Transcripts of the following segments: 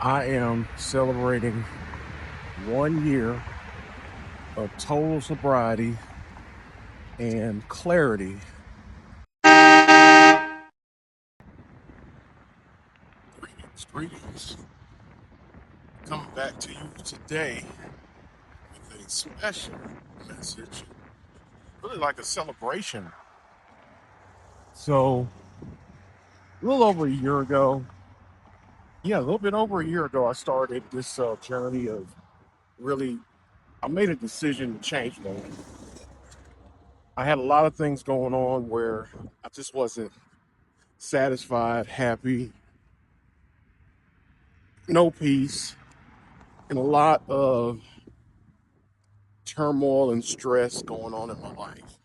I am celebrating 1 year of total sobriety and clarity. Greetings. Coming back to you today with a special message, really like a celebration. So, a little over a year ago, a little bit over a year ago, I started this journey of really, I made a decision to change my life. I had a lot of things going on where I just wasn't satisfied, happy, no peace, and a lot of turmoil and stress going on in my life.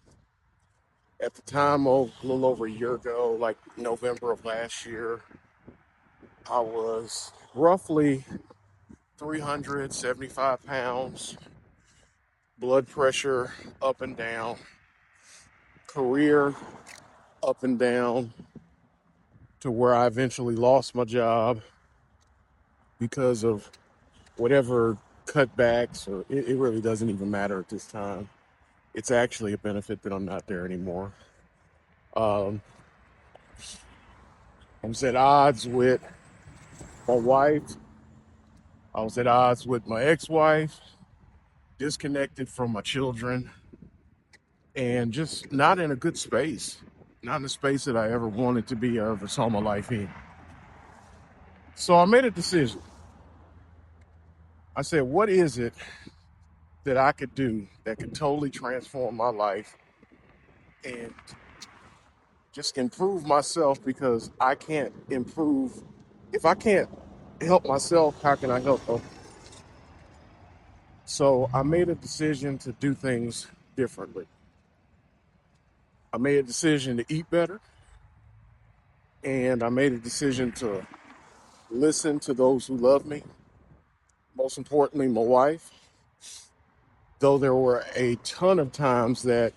At the time of a little over a year ago, like November of last year, I was roughly 375 pounds, blood pressure up and down, career up and down, to where I eventually lost my job because of whatever cutbacks, or it really doesn't even matter at this time. It's actually a benefit that I'm not there anymore. Um, I was at odds with my wife. I was at odds with my ex-wife, disconnected from my children, and just not in a good space. Not in a space that I ever wanted to be or ever saw my life in. So I made a decision. I said, what is it that I could do that could totally transform my life and just improve myself? Because I can't improve. If I can't help myself, how can I help others? So I made a decision to do things differently. I made a decision to eat better, and I made a decision to listen to those who love me. Most importantly, my wife. Though there were a ton of times that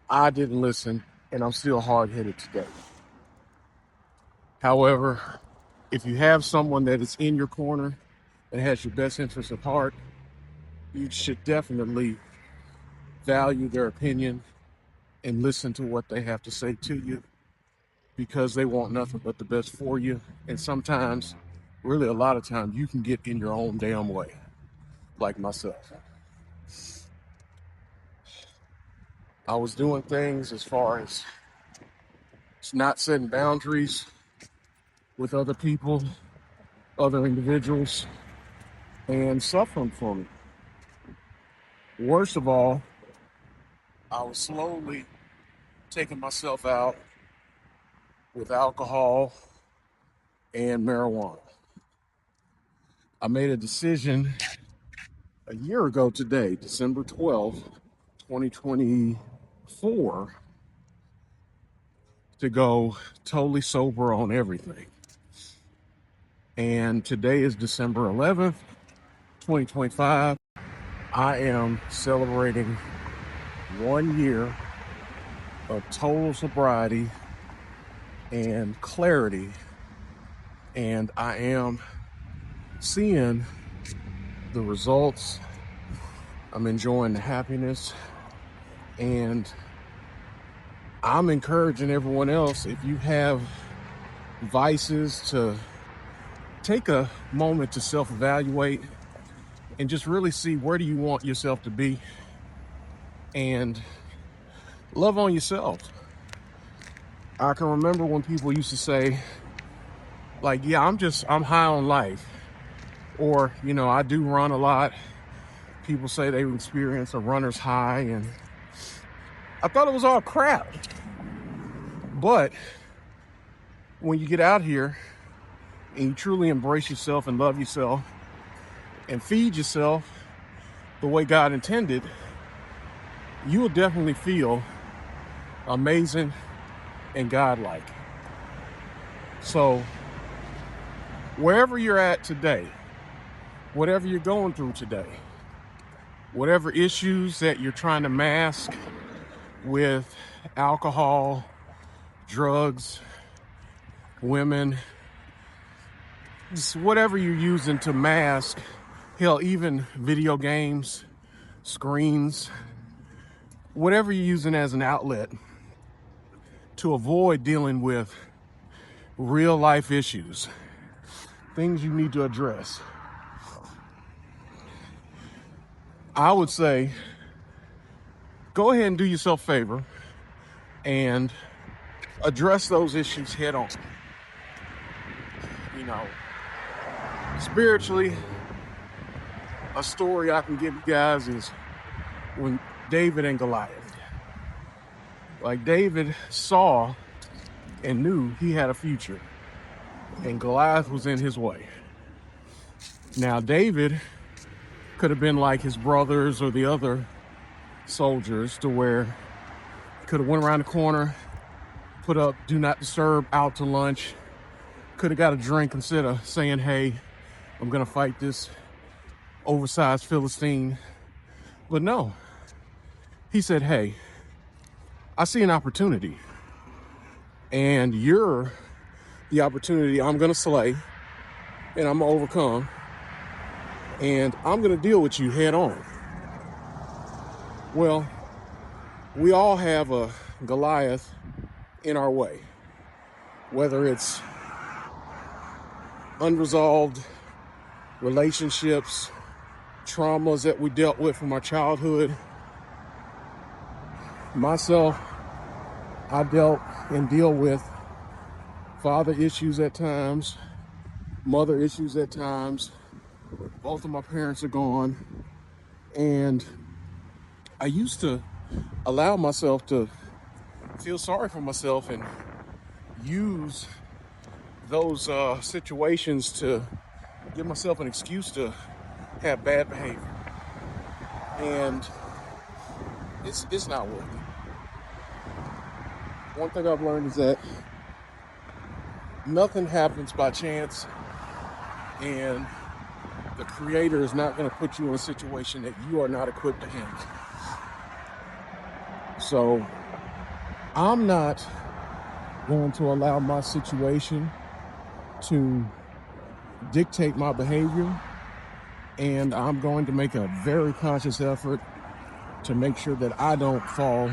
I didn't listen, and I'm still hard-headed today. However, if you have someone that is in your corner and has your best interest at heart, you should definitely value their opinion and listen to what they have to say to you, because they want nothing but the best for you. And sometimes, really a lot of times, you can get in your own damn way, like myself. I was doing things as far as not setting boundaries with other people, other individuals, and suffering from it. Worst of all, I was slowly taking myself out with alcohol and marijuana. I made a decision a year ago today, December 12th, 2024, to go totally sober on everything. And today is December 11th, 2025. I am celebrating 1 year of total sobriety and clarity, and I am seeing the results. I'm enjoying the happiness, and I'm encouraging everyone else, if you have vices, to take a moment to self-evaluate and just really see where do you want yourself to be, and love on yourself. I can remember when people used to say, like, yeah, I'm high on life, or, I do run a lot. People say they experience a runner's high, and I thought it was all crap. But when you get out here and you truly embrace yourself and love yourself and feed yourself the way God intended, you will definitely feel amazing and godlike. So wherever you're at today, whatever you're going through today, whatever issues that you're trying to mask with alcohol, drugs, women, Just whatever you're using to mask, hell, even video games, screens, whatever you're using as an outlet to avoid dealing with real life issues, things you need to address. I would say go ahead and do yourself a favor and address those issues head on. You know, spiritually, a story I can give you guys is when David and Goliath. Like, David saw and knew he had a future, and Goliath was in his way. Now, David could have been like his brothers or the other soldiers, to where he could have went around the corner, put up do not disturb out to lunch, could have got a drink instead of saying, hey, I'm gonna fight this oversized Philistine. But no, he said, hey, I see an opportunity, and you're the opportunity I'm gonna slay, and I'm gonna overcome, and I'm gonna deal with you head on. Well, we all have a Goliath in our way, whether it's unresolved relationships, traumas that we dealt with from our childhood. Myself, I dealt and deal with father issues at times, mother issues at times. Both of my parents are gone, and I used to allow myself to feel sorry for myself and use those situations to give myself an excuse to have bad behavior. And it's not working. One thing I've learned is that nothing happens by chance, and the Creator is not going to put you in a situation that you are not equipped to handle. So I'm not going to allow my situation to dictate my behavior, and I'm going to make a very conscious effort to make sure that I don't fall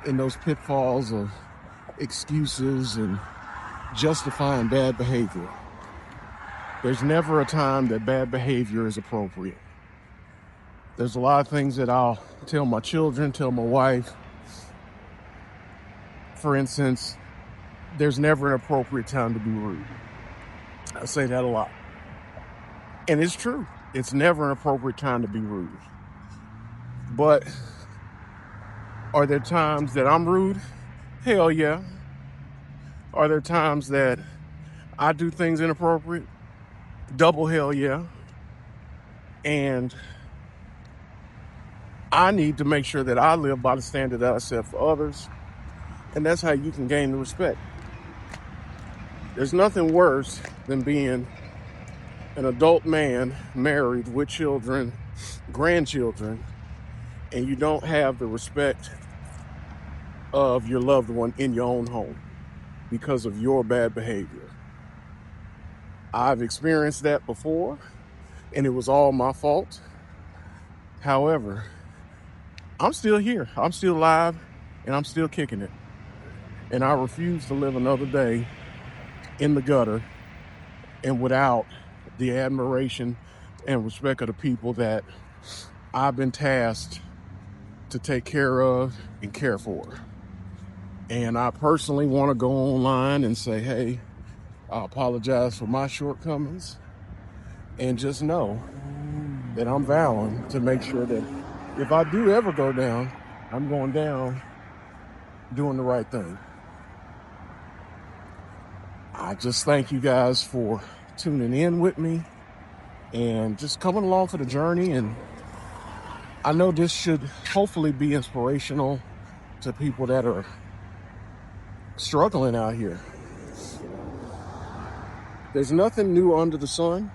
in those pitfalls of excuses and justifying bad behavior. There's never a time that bad behavior is appropriate. There's a lot of things that I'll tell my children, tell my wife. For instance, there's never an appropriate time to be rude. I say that a lot. And it's true. It's never an appropriate time to be rude. But are there times that I'm rude? Hell yeah. Are there times that I do things inappropriate? Double hell yeah. And I need to make sure that I live by the standard that I set for others. And that's how you can gain the respect. There's nothing worse than being an adult man married with children, grandchildren, and you don't have the respect of your loved one in your own home because of your bad behavior. I've experienced that before, and it was all my fault. However, I'm still here. I'm still alive, and I'm still kicking it. And I refuse to live another day in the gutter and without the admiration and respect of the people that I've been tasked to take care of and care for. And I personally want to go online and say, hey, I apologize for my shortcomings, and just know that I'm vowing to make sure that if I do ever go down, I'm going down doing the right thing. I just thank you guys for tuning in with me and just coming along for the journey. And I know this should hopefully be inspirational to people that are struggling out here. There's nothing new under the sun,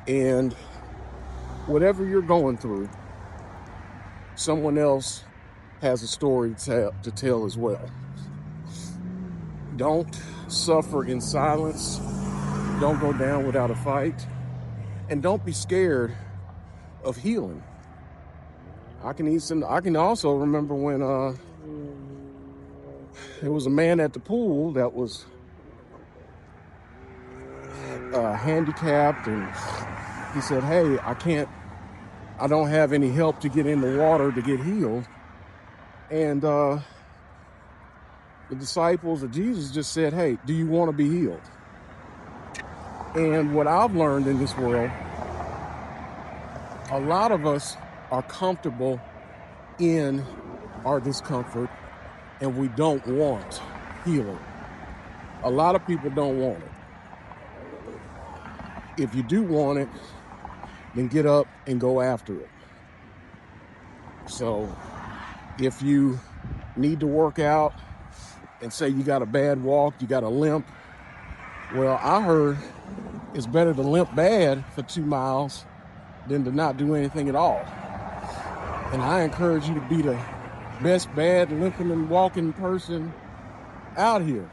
and whatever you're going through, someone else has a story to tell as well. Don't suffer in silence. don't go down without a fight. And don't be scared of healing. I can also remember when there was a man at the pool that was handicapped, and he said, hey, I don't have any help to get in the water to get healed. And the disciples of Jesus just said, hey, do you want to be healed? And what I've learned in this world, a lot of us are comfortable in our discomfort and we don't want healing. A lot of people don't want it. If you do want it, then get up and go after it. So if you need to work out and say you got a bad walk, you got a limp, well, I heard it's better to limp bad for 2 miles than to not do anything at all. And I encourage you to be the best bad limping and walking person out here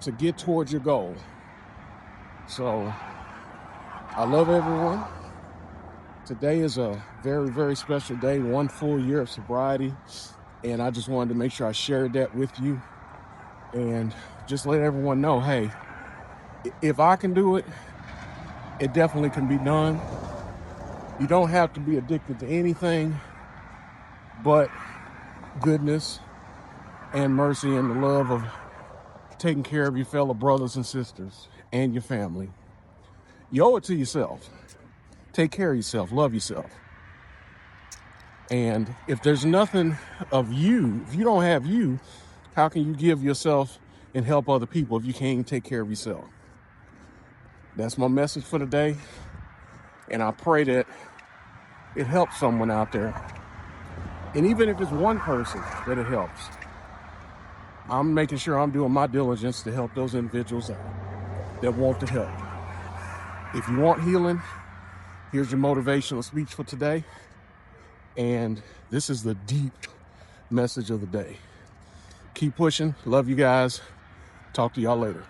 to get towards your goal. So I love everyone. Today is a very, very special day, 1 full year of sobriety. And I just wanted to make sure I shared that with you and just let everyone know, hey, if I can do it, it definitely can be done. You don't have to be addicted to anything but goodness and mercy and the love of taking care of your fellow brothers and sisters and your family. You owe it to yourself. Take care of yourself. Love yourself. And if there's nothing of you, if you don't have you, how can you give yourself and help other people if you can't even take care of yourself? That's my message for today. And I pray that it helps someone out there. And even if it's one person that it helps, I'm making sure I'm doing my diligence to help those individuals out that want the help. If you want healing, here's your motivational speech for today. And this is the deep message of the day. Keep pushing. Love you guys. Talk to y'all later.